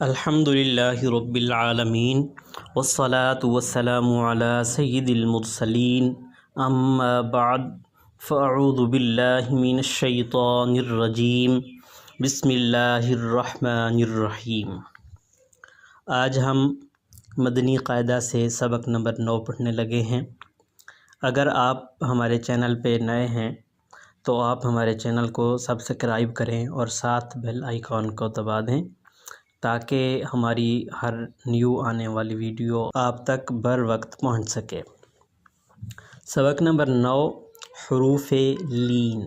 अल्हम्दुलिल्लाहि रब्बिल आलमीन वस्सलातु वस्सलामु अला सय्यिदिल मुरसलीन अम्मा बाद फ़अऊज़ु बिल्लाहि मिनश शैतानिर रजीम बिस्मिल्लाहिर रहमानिर रहीम। आज हम मदनी क़ायदा से सबक नंबर 9 पढ़ने लगे हैं। अगर आप हमारे चैनल पे नए हैं तो आप हमारे चैनल को सब्सक्राइब करें और साथ बेल आइकॉन को दबा दें ताकि हमारी हर न्यू आने वाली वीडियो आप तक बर वक्त पहुंच सके। सबक नंबर 9 हुरूफ़ लीन।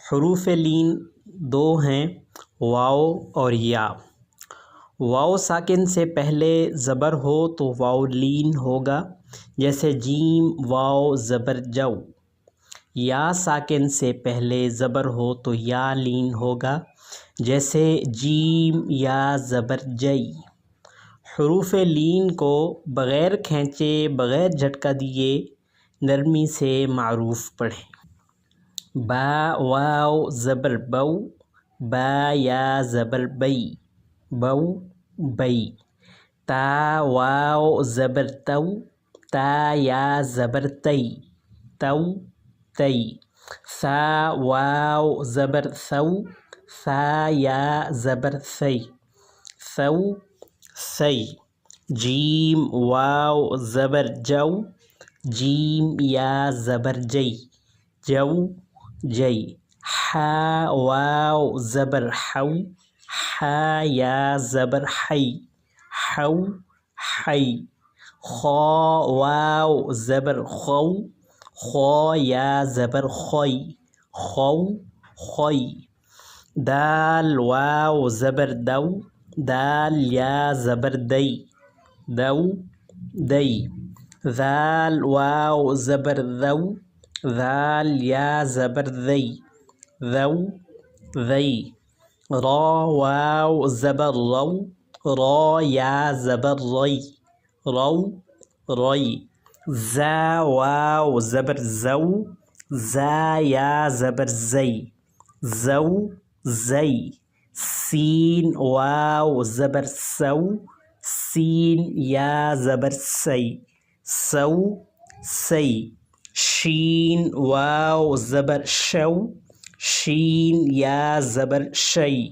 हुरूफ़ लीन दो हैं, वाव और या। वाव साकिन से पहले ज़बर हो तो वाव लीन होगा, जैसे जीम वाव ज़बर जव। या साकिन से पहले ज़बर हो तो या लीन होगा, जैसे जीम या ज़बर जई। हुरूफ़ लीन को बग़ैर खींचे बग़ैर झटका दिए नरमी से मारूफ़ पढ़ें। बा वाव ज़बर बऊ, बा या ज़बर बई, बऊ बई। ता वाव ज़बर तऊ, ता या ज़बर तई, तऊ तई। सा वाव ज़बर सऊ, सा या ज़बर सई, सऊ सई। जीम वाव ज़बर जऊ, जीम या ज़बर जई, जऊ जई। हा वाव ज़बर हऊ, हा या ज़बर हई, हऊ हई। खौ वाव ज़बर खौ, खौ या ज़बर खई, खौ खई। दाल वाव ज़बर दऊ, दाल या ज़बर दई, दऊ दई। ज़ाल वाव ज़बर ज़ऊ, ज़ाल या ज़बर ज़ई, ज़ऊ ज़ई। रौ वाव ज़बर रऊ, रौ या ज़बर रई, रऊ रई। ज़ा वाव ज़बर ज़ऊ, ज़ा या ज़बर ज़ई, ज़ऊ ज़ई। सीन वाव ज़बर सऊ, सीन या ज़बर सई, सऊ सई। शीन वाव ज़बर शऊ, शीन या ज़बर शई,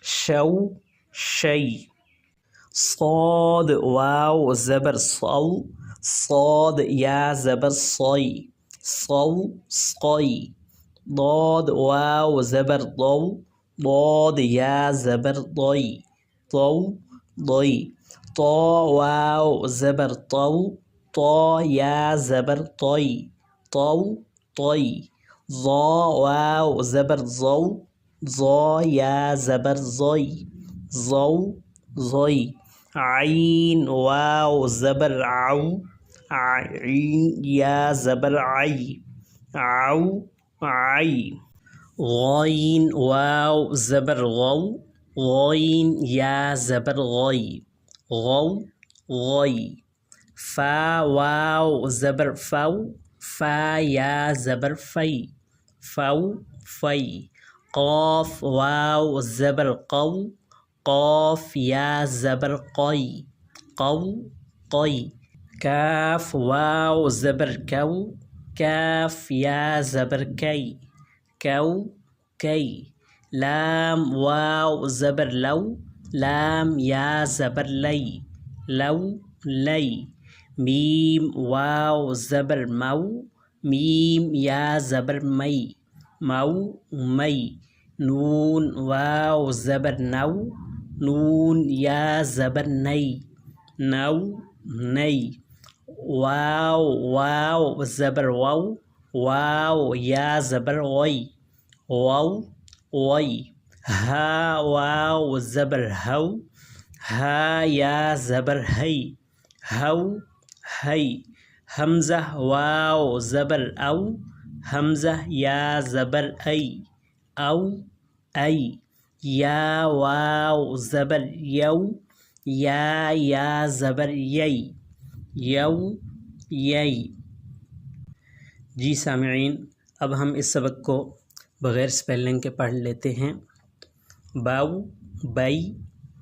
शऊ शई। सौद वाव ज़बर सऊ, सौद या ज़बर सई, सऊ सई। दौद वाव ज़बर दौ, दौद या ज़बर दई, दौ दई। तौ वाव ज़बर तौ, तौ या ज़बर तई, तौ तई। ज़ौ वाव ज़बर ज़ौ, ज़ौ या ज़बर ज़ई, ज़ौ ज़ई। आइन वाव ज़बर आऊ, आइन या ज़बर आई, आऊ आई। गौइन वाव ज़बर गौ, गौइन या ज़बर गई, गौ गई। फ़ा वाव ज़बर फ़ऊ, फ़ा या ज़बर फ़ई, फ़ऊ फ़ई। क़ाफ़ वाव ज़बर क़ौ, क़ाफ़ या ज़बर क़ई, क़ौ क़ई। काफ़ वाव ज़बर कऊ, काफ़ या ज़बर कई, कऊ कई। लाम वाव ज़बर लऊ, लाम या ज़बर लई, लऊ लई। मीम वाव ज़बर मऊ, मीम या ज़बर मई, मऊ मई। नून वाव ज़बर नऊ, नून या ज़बर नई, नऊ नई। वाव वाव ज़बर वाऊ, वाव या ज़बर वई, वाऊ वई। हा वाव ज़बर हऊ, हा या ज़बर हई, हऊ हई। हमज़ा वाव ज़बर औ, हमज़ा या ज़बर ऐ, औ ऐ। या वाव ज़बर यौ, या ज़बर यई, यौ यई। जी सामईन, अब हम इस सबक को बग़ैर स्पेलिंग के पढ़ लेते हैं। बाऊ बई,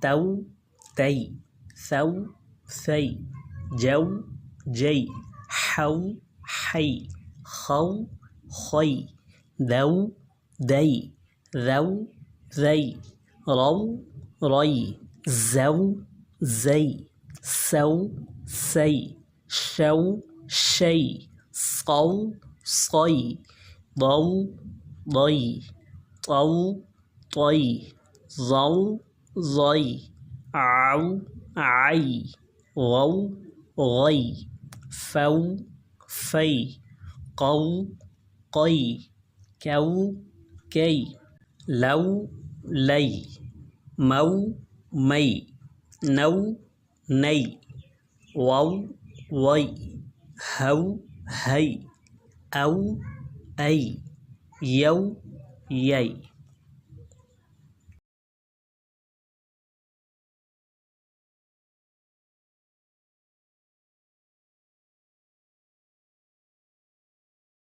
तऊ तई सौ सई जौ जई हौ हई खौ खई दौ दई ذو ذي رौ ري زو زي سو سي شو شي صو صي ضو ضي طو طي ظو ظي عو عي غو غي فو في قو قي كو كي لو لي مو مي نو ني وو وي هو هي أو أي يو يي